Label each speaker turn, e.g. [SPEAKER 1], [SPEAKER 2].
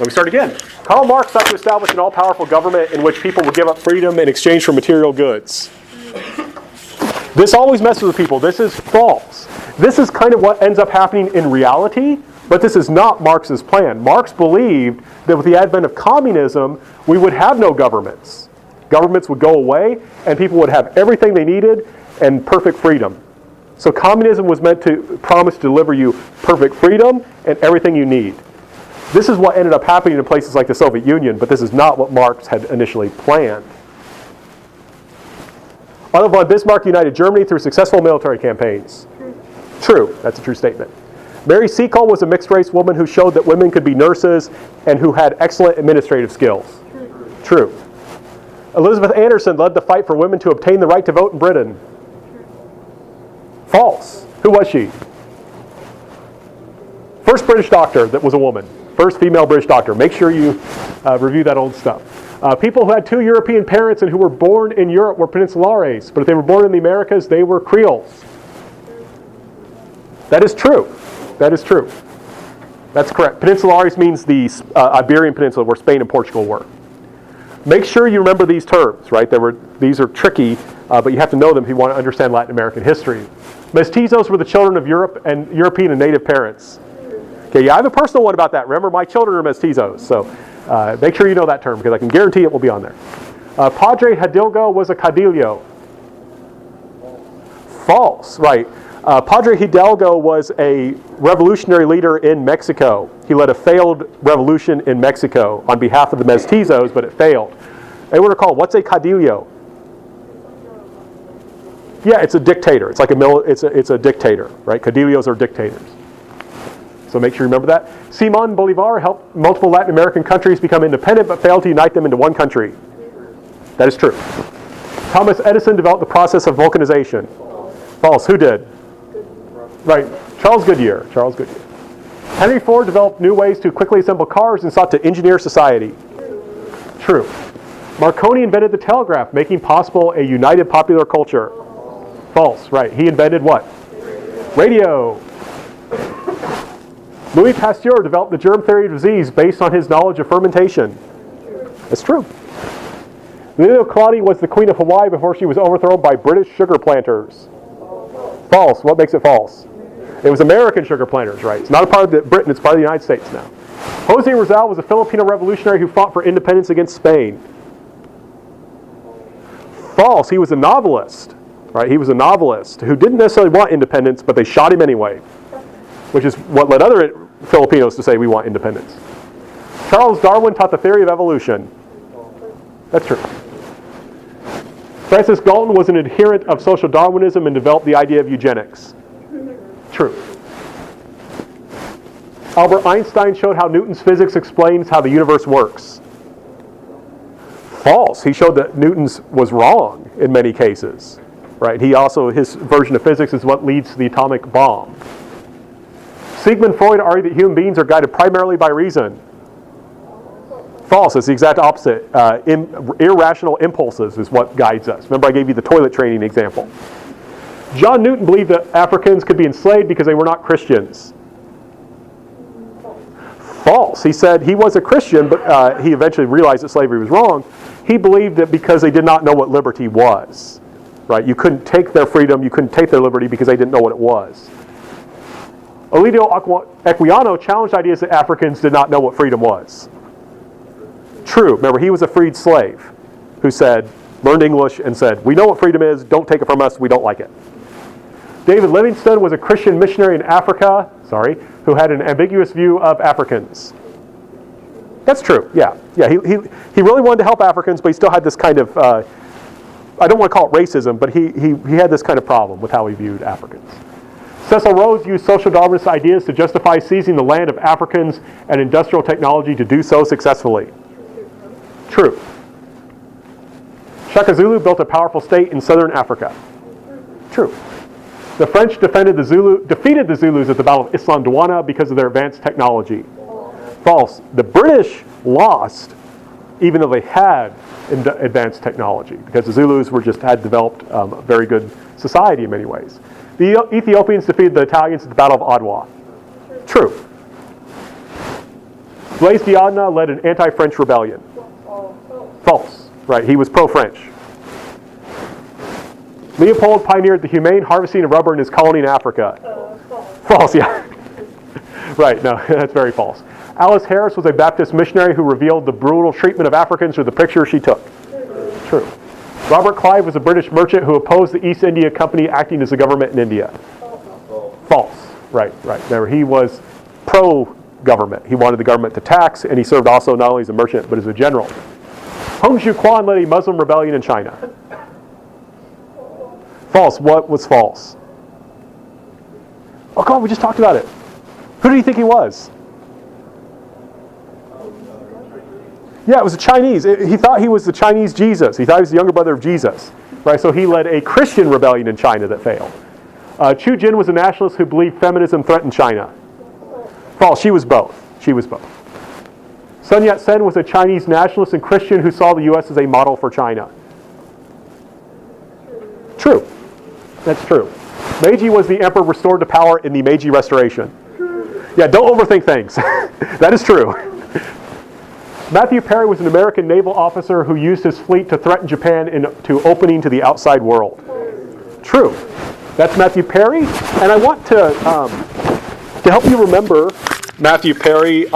[SPEAKER 1] Let me start again. Karl Marx sought to establish an all-powerful government in which people would give up freedom in exchange for material goods. This always messes with people. This is false. This is kind of what ends up happening in reality, but this is not Marx's plan. Marx believed that with the advent of communism, we would have no governments. Governments would go away, and people would have everything they needed and perfect freedom. So communism was meant to promise to deliver you perfect freedom and everything you need. This is what ended up happening in places like the Soviet Union, but this is not what Marx had initially planned. Otto von Bismarck united Germany through successful military campaigns. True. That's a true statement. Mary Seacole was a mixed-race woman who showed that women could be nurses and who had excellent administrative skills. True. Elizabeth Anderson led the fight for women to obtain the right to vote in Britain. False. Who was she? First British doctor that was a woman. First female British doctor. Make sure you review that old stuff. People who had two European parents and who were born in Europe were Peninsulares, but if they were born in the Americas, they were Creoles. That is true. That is true. That's correct. Peninsulares means the Iberian Peninsula where Spain and Portugal were. Make sure you remember these terms, right? These are tricky, but you have to know them if you want to understand Latin American history. Mestizos were the children of European and native parents. Okay, yeah, I have a personal one about that. Remember, my children are mestizos, so make sure you know that term because I can guarantee it will be on there. Padre Hidalgo was a caudillo. False, right. Padre Hidalgo was a revolutionary leader in Mexico. He led a failed revolution in Mexico on behalf of the mestizos, but it failed. Anyone recall, what's a caudillo? Yeah, it's a dictator. It's like it's a dictator, right? Caudillos are dictators. So make sure you remember that. Simón Bolívar helped multiple Latin American countries become independent, but failed to unite them into one country. That is true. Thomas Edison developed the process of vulcanization. False. Who did? Right. Charles Goodyear. Charles Goodyear. Henry Ford developed new ways to quickly assemble cars and sought to engineer society. True. Marconi invented the telegraph, making possible a united popular culture. False. Right. He invented what? Radio. Louis Pasteur developed the germ theory of disease based on his knowledge of fermentation. That's true. Lilian Claudy was the queen of Hawaii before she was overthrown by British sugar planters. False. What makes it false? It was American sugar planters, right? It's not a part of Britain, it's part of the United States now. Jose Rizal was a Filipino revolutionary who fought for independence against Spain. False. He was a novelist, right? He was a novelist who didn't necessarily want independence, but they shot him anyway, which is what led other Filipinos to say we want independence. Charles Darwin taught the theory of evolution. That's true. Francis Galton was an adherent of social Darwinism and developed the idea of eugenics. True. Albert Einstein showed how Newton's physics explains how the universe works. False. He showed that Newton's was wrong in many cases. Right? His version of physics is what leads to the atomic bomb. Sigmund Freud argued that human beings are guided primarily by reason. False. It's the exact opposite. Irrational impulses is what guides us. Remember I gave you the toilet training example. John Newton believed that Africans could be enslaved because they were not Christians. False. He said he was a Christian, but he eventually realized that slavery was wrong. He believed that because they did not know what liberty was. Right? You couldn't take their freedom, you couldn't take their liberty because they didn't know what it was. Elio Equiano challenged ideas that Africans did not know what freedom was. True. Remember, he was a freed slave who learned English and said, we know what freedom is, don't take it from us, we don't like it. David Livingstone was a Christian missionary in Africa, who had an ambiguous view of Africans. That's true, yeah. He really wanted to help Africans, but he still had this kind of, I don't want to call it racism, but he had this kind of problem with how he viewed Africans. Cecil Rhodes used social Darwinist ideas to justify seizing the land of Africans and industrial technology to do so successfully. True. Shaka Zulu built a powerful state in southern Africa. True. The French defeated the Zulus at the Battle of Isla Douana because of their advanced technology. False. The British lost even though they had advanced technology because the Zulus had developed a very good society in many ways. The Ethiopians defeated the Italians at the Battle of Adwa. True. Blaise Diagne led an anti-French rebellion. False. Right, he was pro-French. Leopold pioneered the humane harvesting of rubber in his colony in Africa. False, yeah. Right, no, that's very false. Alice Harris was a Baptist missionary who revealed the brutal treatment of Africans through the picture she took. True. Robert Clive was a British merchant who opposed the East India Company acting as the government in India. False. Right. Remember, he was pro-government. He wanted the government to tax, and he served also not only as a merchant, but as a general. Hong Xiuquan led a Muslim rebellion in China. False. What was false? Oh, come on, we just talked about it. Who did he think he was? Yeah, it was a Chinese. He thought he was the Chinese Jesus. He thought he was the younger brother of Jesus. Right? So he led a Christian rebellion in China that failed. Chu Jin was a nationalist who believed feminism threatened China. False. She was both. Sun Yat-sen was a Chinese nationalist and Christian who saw the U.S. as a model for China. True. That's true. Meiji was the emperor restored to power in the Meiji Restoration. Yeah, don't overthink things. That is true. Matthew Perry was an American naval officer who used his fleet to threaten Japan into opening to the outside world. True. That's Matthew Perry. And I want to help you remember Matthew Perry.